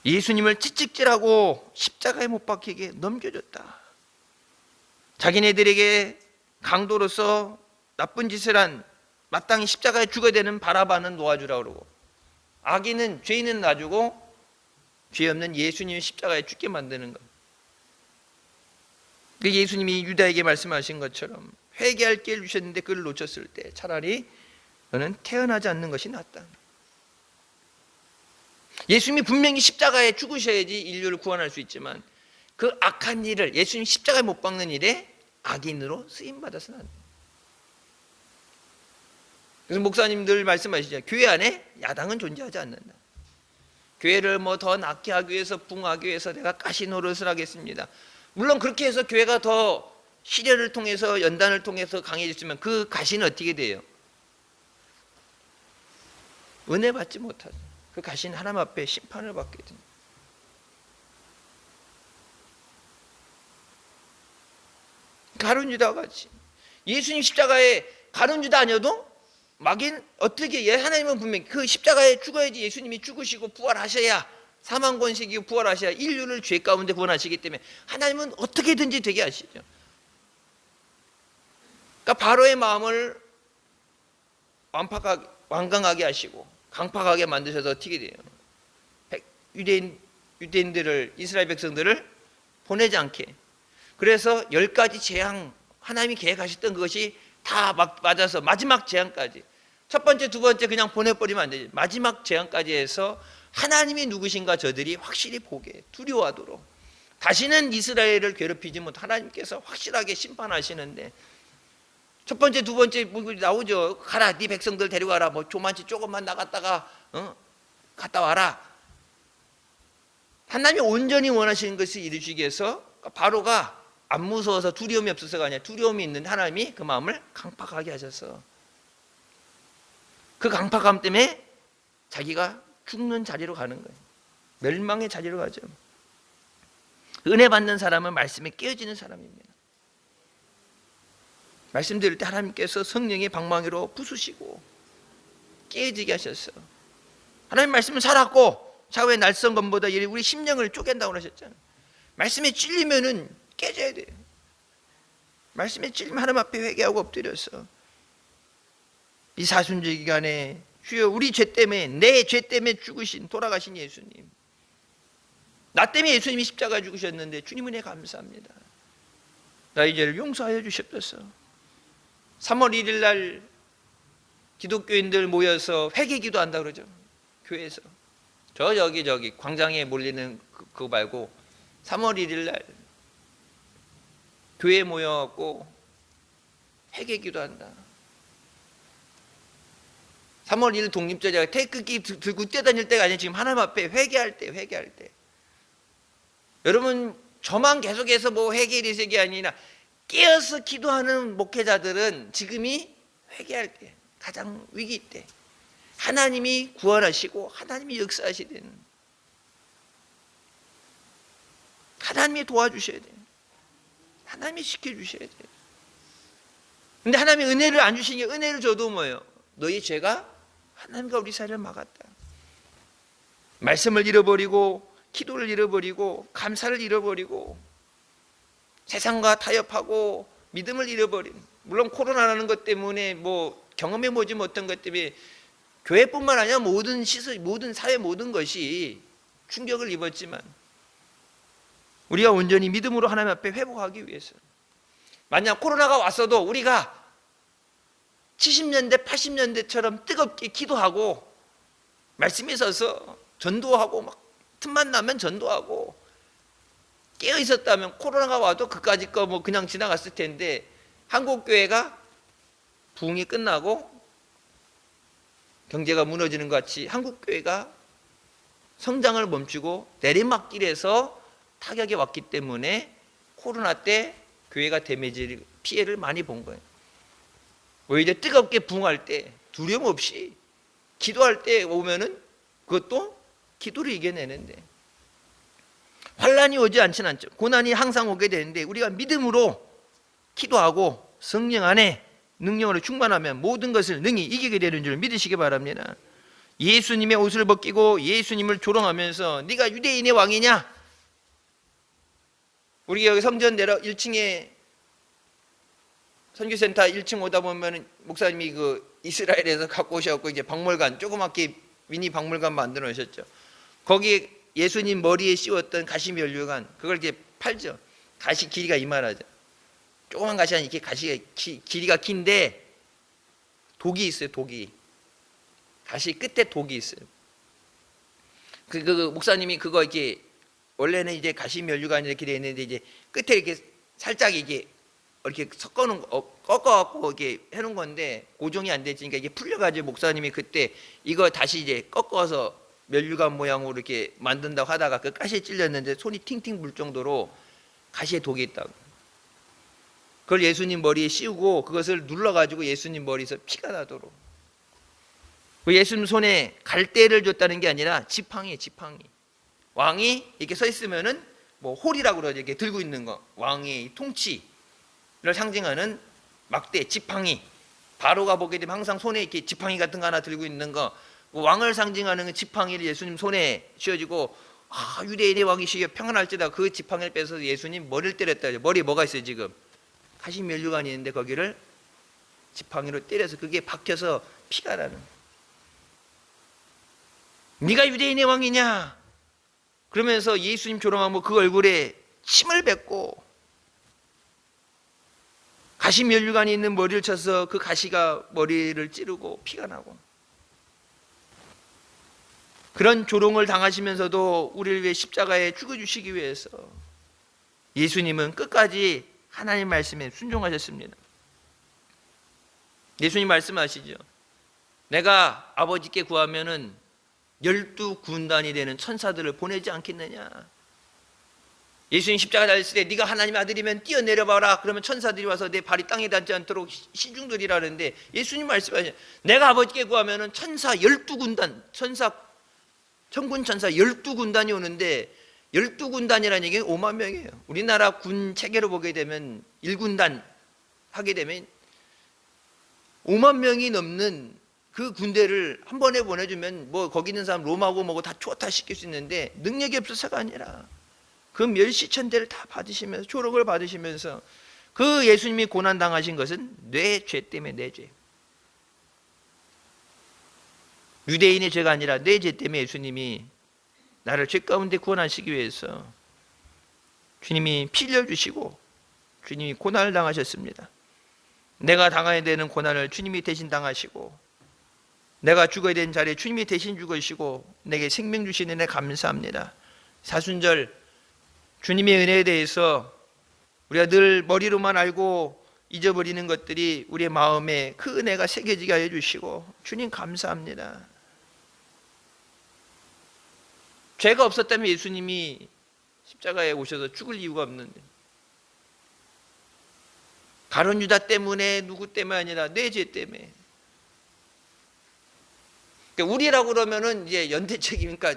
예수님을 찌찍질하고 십자가에 못 박히게 넘겨줬다. 자기네들에게 강도로서 나쁜 짓을 한 마땅히 십자가에 죽어야 되는 바라바는 놓아주라 그러고 악인은 죄인은 놔주고 죄 없는 예수님을 십자가에 죽게 만드는 것. 그 예수님이 유다에게 말씀하신 것처럼 회개할 기회를 주셨는데 그를 놓쳤을 때 차라리 너는 태어나지 않는 것이 낫다. 예수님이 분명히 십자가에 죽으셔야지 인류를 구원할 수 있지만 그 악한 일을 예수님 십자가에 못 박는 일에 악인으로 쓰임받아서는 안 돼요. 그래서 목사님들 말씀하시죠. 교회 안에 야당은 존재하지 않는다. 교회를 뭐 더 낫게 하기 위해서 붕하기 위해서 내가 가시 노릇을 하겠습니다. 물론 그렇게 해서 교회가 더 시련을 통해서 연단을 통해서 강해졌지만 그 가시는 어떻게 돼요? 은혜 받지 못하죠. 그 가시는 하나님 앞에 심판을 받게 됩니다. 가룟 유다와 같이 예수님 십자가에 가룟 유다 아니어도 마귀는 어떻게 하나님은 분명히 그 십자가에 죽어야지 예수님이 죽으시고 부활하셔야 사망 권세이고 부활하셔야 인류를 죄 가운데 구원하시기 때문에 하나님은 어떻게든지 되게 하시죠. 그러니까 바로의 마음을 완강하게 하시고 강팍하게 만드셔서 어떻게 돼요? 유대인들을 이스라엘 백성들을 보내지 않게. 그래서 10가지 재앙 하나님이 계획하셨던 그것이 다 맞아서 마지막 재앙까지 첫 번째 두 번째 그냥 보내버리면 안 되지. 마지막 재앙까지 해서 하나님이 누구신가 저들이 확실히 보게 두려워하도록 다시는 이스라엘을 괴롭히지 못 하나님께서 확실하게 심판하시는데 첫 번째 두 번째 나오죠. 가라 네 백성들 데려가라. 뭐 조만치 조금만 나갔다가 갔다 와라. 하나님이 온전히 원하시는 것을 이루시기 위해서 바로가 안 무서워서 두려움이 없어서가 아니라 두려움이 있는 하나님이 그 마음을 강팍하게 하셔서 그 강팍함 때문에 자기가 죽는 자리로 가는 거예요. 멸망의 자리로 가죠. 은혜 받는 사람은 말씀에 깨어지는 사람입니다. 말씀드릴 때 하나님께서 성령의 방망이로 부수시고 깨어지게 하셨어. 하나님 말씀은 살았고 좌우의 날성검보다 우리 심령을 쪼갠다고 하셨잖아요. 말씀에 찔리면은 깨져야 돼요. 말씀에 찔리면 하나님 앞에 회개하고 엎드려서 이 사순절 기간에 주여 우리 죄 때문에 내 죄 때문에 죽으신 돌아가신 예수님, 나 때문에 예수님이 십자가에 죽으셨는데 주님 은혜 감사합니다. 나의 죄를 용서하여 주시옵소서. 3월 1일 날 기독교인들 모여서 회개 기도한다 그러죠. 교회에서. 저기 광장에 몰리는 그거 말고 3월 1일 날 교회에 모여갖고 회개 기도한다. 3월 1일 독립절이라 태극기 들고 뛰어다닐 때가 아니라 지금 하나님 앞에 회개할 때. 여러분, 저만 계속해서 뭐 회개리색이 아니라 깨어서 기도하는 목회자들은 지금이 회개할 때, 가장 위기 때, 하나님이 구원하시고 하나님이 역사하시는, 하나님이 도와주셔야 돼요. 하나님이 지켜주셔야 돼요. 근데 하나님이 은혜를 안 주신 게, 은혜를 줘도 뭐예요? 너희 죄가 하나님과 우리 사이를 막았다. 말씀을 잃어버리고 기도를 잃어버리고 감사를 잃어버리고 세상과 타협하고 믿음을 잃어버린, 물론 코로나라는 것 때문에 뭐 경험해 보지 못한 것 때문에 교회뿐만 아니라 모든 시설, 모든 사회, 모든 것이 충격을 입었지만 우리가 온전히 믿음으로 하나님 앞에 회복하기 위해서, 만약 코로나가 왔어도 우리가 70년대 80년대처럼 뜨겁게 기도하고 말씀에 서서 전도하고 막 틈만 나면 전도하고 깨어 있었다면 코로나가 와도 그까짓 거 뭐 그냥 지나갔을 텐데, 한국 교회가 부흥이 끝나고 경제가 무너지는 것 같이 한국 교회가 성장을 멈추고 내리막길에서 타격이 왔기 때문에 코로나 때 교회가 데미지, 피해를 많이 본 거예요. 오히려 뜨겁게 부흥할 때 두려움 없이 기도할 때 오면은 그것도 기도를 이겨내는데, 환란이 오지 않지는 않죠. 고난이 항상 오게 되는데 우리가 믿음으로 기도하고 성령 안에 능력으로 충만하면 모든 것을 능히 이기게 되는 줄 믿으시기 바랍니다. 예수님의 옷을 벗기고 예수님을 조롱하면서 네가 유대인의 왕이냐? 우리 여기 성전 내려 1층에 선교센터 1층 오다 보면 목사님이 그 이스라엘에서 갖고 오셔갖고 이제 박물관, 조그맣게 미니 박물관 만들어 놓으셨죠. 거기 예수님 머리에 씌웠던 가시 면류관, 그걸 이렇게 팔죠. 가시 길이가 이만하죠. 조그만 가시 아니, 이렇게 가시가 길이가 긴데 독이 있어요. 독이, 가시 끝에 독이 있어요. 그 목사님이 그거 이렇게, 원래는 이제 가시 면류관이 이렇게 되어 있는데 이제 끝에 이렇게 살짝 이게 이렇게 섞어놓은 꺾어갖고 이렇게 해놓은 건데 고정이 안 됐으니까 이게 풀려가지고 목사님이 그때 이거 다시 이제 꺾어서 면류관 모양으로 이렇게 만든다고 하다가 그 가시에 찔렸는데 손이 팅팅 불 정도로 가시에 독이 있다고. 그걸 예수님 머리에 씌우고 그것을 눌러가지고 예수님 머리에서 피가 나도록. 예수님 손에 갈대를 줬다는 게 아니라 지팡이에요, 지팡이. 왕이 이렇게 서 있으면은 뭐 홀이라고 그러죠. 이렇게 들고 있는 거. 왕의 통치를 상징하는 막대, 지팡이. 바로가 보게 되면 항상 손에 이렇게 지팡이 같은 거 하나 들고 있는 거. 왕을 상징하는 지팡이를 예수님 손에 씌워지고, 유대인의 왕이시여 평안할지다, 그 지팡이를 빼서 예수님 머리를 때렸다. 머리에 뭐가 있어요? 지금 가시 면류관이 있는데 거기를 지팡이로 때려서 그게 박혀서 피가 나는. 네가 유대인의 왕이냐? 그러면서 예수님 조롱하고 그 얼굴에 침을 뱉고 가시 면류관이 있는 머리를 쳐서 그 가시가 머리를 찌르고 피가 나고, 그런 조롱을 당하시면서도 우리를 위해 십자가에 죽어주시기 위해서 예수님은 끝까지 하나님 말씀에 순종하셨습니다. 예수님 말씀하시죠. 내가 아버지께 구하면은 12군단이 되는 천사들을 보내지 않겠느냐. 예수님 십자가 달렸을 때 네가 하나님의 아들이면 뛰어내려봐라. 그러면 천사들이 와서 내 발이 땅에 닿지 않도록 시중들이라는데, 예수님 말씀하시죠. 내가 아버지께 구하면은 천사 12군단, 천군 천사 12군단이 오는데, 12군단이라는 얘기는 5만 명이에요. 우리나라 군 체계로 보게 되면 1군단 하게 되면 5만 명이 넘는 그 군대를 한 번에 보내주면 뭐 거기 있는 사람 로마고 뭐고 다 초타시킬 수 있는데, 능력이 없어서가 아니라 그 멸시천대를 다 받으시면서, 조롱을 받으시면서, 그 예수님이 고난당하신 것은 내 죄 때문에, 내 죄. 유대인의 죄가 아니라 내 죄 때문에 예수님이 나를 죄 가운데 구원하시기 위해서 주님이 피 흘려주시고 주님이 고난을 당하셨습니다. 내가 당해야 되는 고난을 주님이 대신 당하시고, 내가 죽어야 되는 자리에 주님이 대신 죽으시고 내게 생명 주신 은혜 감사합니다. 사순절 주님의 은혜에 대해서 우리가 늘 머리로만 알고 잊어버리는 것들이 우리의 마음에 그 은혜가 새겨지게 하여 주시고, 주님 감사합니다. 죄가 없었다면 예수님이 십자가에 오셔서 죽을 이유가 없는데, 가룟 유다 때문에, 누구 때문에 아니라 내 죄 때문에. 그러니까 우리라고 그러면은 이제 연대책이니까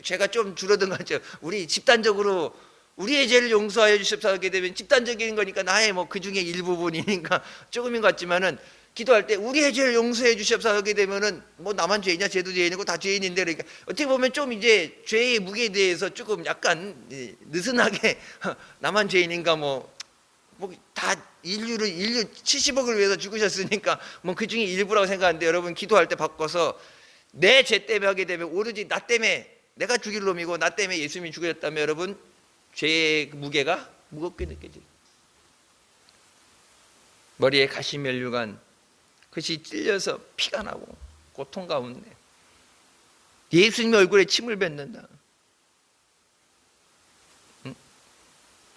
죄가 좀 줄어든 거죠. 우리 집단적으로 우리의 죄를 용서하여 주십사 하게 되면 집단적인 거니까 나의 뭐 그 중에 일부분이니까 조금인 것 같지만은, 기도할 때 우리의 죄를 용서해 주십사 하게 되면은 뭐 나만 죄인이냐, 쟤도 죄인이고 다 죄인인데, 그러니까 어떻게 보면 좀 이제 죄의 무게에 대해서 조금 약간 느슨하게 나만 죄인인가, 뭐 다 인류 70억을 위해서 죽으셨으니까 뭐 그 중에 일부라고 생각하는데, 여러분 기도할 때 바꿔서 내 죄 때문에 하게 되면 오로지 나 때문에, 내가 죽일 놈이고 나 때문에 예수님이 죽으셨다면 여러분 죄의 무게가 무겁게 느껴져요. 머리에 가시면류관, 그것이 찔려서 피가 나고 고통 가운데 예수님의 얼굴에 침을 뱉는다.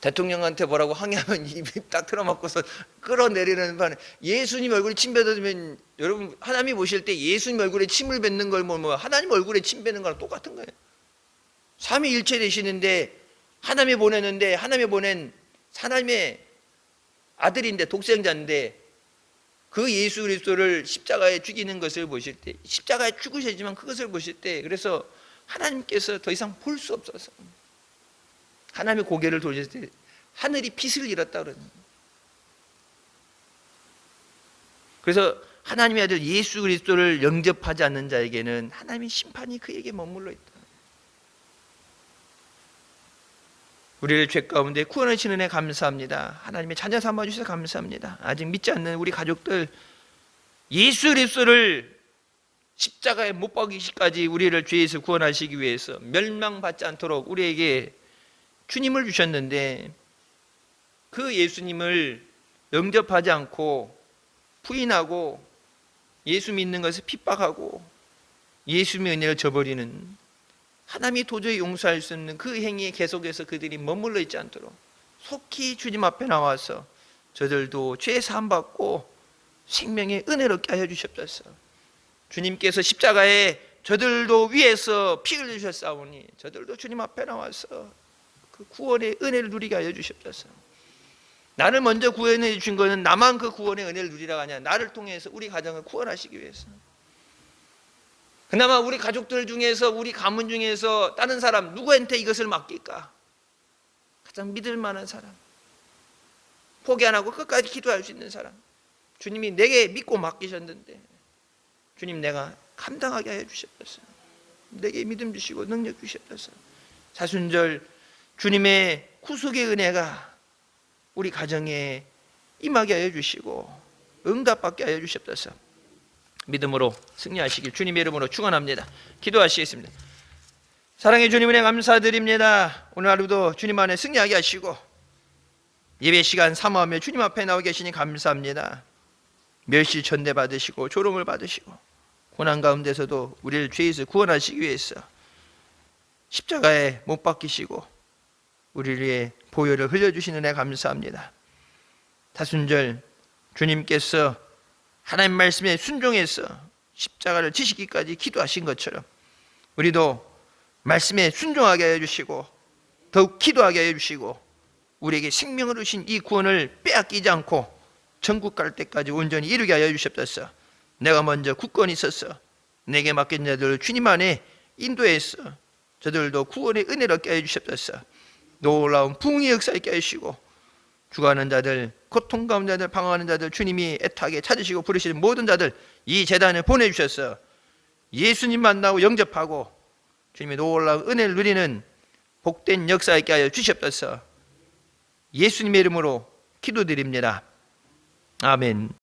대통령한테 뭐라고 항의하면 입이 딱 틀어막고서 끌어내리는 반에 예수님 얼굴에 침 뱉으면, 여러분 하나님이 보실 때 예수님 얼굴에 침을 뱉는 걸 뭐 하나님 얼굴에 침 뱉는 거랑 똑같은 거예요. 삼위일체 되시는데, 하나님이 보내는데, 하나님이 보낸 하나님의 아들인데, 독생자인데, 그 예수 그리스도를 십자가에 죽이는 것을 보실 때, 십자가에 죽으시지만 그것을 보실 때, 그래서 하나님께서 더 이상 볼 수 없어서 하나님의 고개를 돌렸을 때 하늘이 빛을 잃었다 그러는 거예요. 그래서 하나님의 아들 예수 그리스도를 영접하지 않는 자에게는 하나님의 심판이 그에게 머물러 있다. 우리를 죄 가운데 구원하신 은혜 감사합니다. 하나님의 자녀 삼아 주셔서 감사합니다. 아직 믿지 않는 우리 가족들, 예수 그리스도를 십자가에 못 박이시까지 우리를 죄에서 구원하시기 위해서 멸망받지 않도록 우리에게 주님을 주셨는데, 그 예수님을 영접하지 않고 부인하고 예수 믿는 것을 핍박하고 예수님의 은혜를 저버리는, 하나님이 도저히 용서할 수 없는 그 행위에 계속해서 그들이 머물러 있지 않도록 속히 주님 앞에 나와서 저들도 죄 사함 받고 생명의 은혜를 얻게 하여 주시옵소서. 주님께서 십자가에 저들도 위에서 피 흘리셨사오니 저들도 주님 앞에 나와서 그 구원의 은혜를 누리게 하여 주시옵소서. 나를 먼저 구원해 주신 것은 나만 그 구원의 은혜를 누리라가 아니라 나를 통해서 우리 가정을 구원하시기 위해서. 그나마 우리 가족들 중에서, 우리 가문 중에서 다른 사람 누구한테 이것을 맡길까? 가장 믿을 만한 사람, 포기 안 하고 끝까지 기도할 수 있는 사람, 주님이 내게 믿고 맡기셨는데 주님 내가 감당하게 하여 주시옵소서. 내게 믿음 주시고 능력 주시옵소서. 사순절 주님의 구속의 은혜가 우리 가정에 임하게 하여 주시고 응답받게 하여 주시옵소서. 믿음으로 승리하시길 주님의 이름으로 축원합니다. 기도하시겠습니다. 사랑의 주님 은혜 감사드립니다. 오늘 하루도 주님 안에 승리하게 하시고 예배 시간 사모하며 주님 앞에 나와 계시니 감사합니다. 멸시 전대 받으시고 조롱을 받으시고 고난 가운데서도 우리를 죄에서 구원하시기 위해서 십자가에 못 박히시고 우리를 위해 보혈을 흘려주시는 애 감사합니다. 다순절 주님께서 하나님 말씀에 순종해서 십자가를 지시기까지 기도하신 것처럼 우리도 말씀에 순종하게 해주시고 더욱 기도하게 해주시고 우리에게 생명을 주신 이 구원을 빼앗기지 않고 천국 갈 때까지 온전히 이루게 하여 주시옵소서. 내가 먼저 굳건히 있어서 내게 맡긴 자들을 주님 안에 인도해서 저들도 구원의 은혜를 얻게 해주시옵소서. 놀라운 부흥의 역사 있게 하시고 죽어가는 자들, 고통 가운데 자들, 방황하는 자들 주님이 애타게 찾으시고 부르시는 모든 자들 이 제단을 보내주셔서 예수님 만나고 영접하고 주님의 놀라운 은혜를 누리는 복된 역사 있게 하여 주시옵소서. 예수님의 이름으로 기도드립니다. 아멘.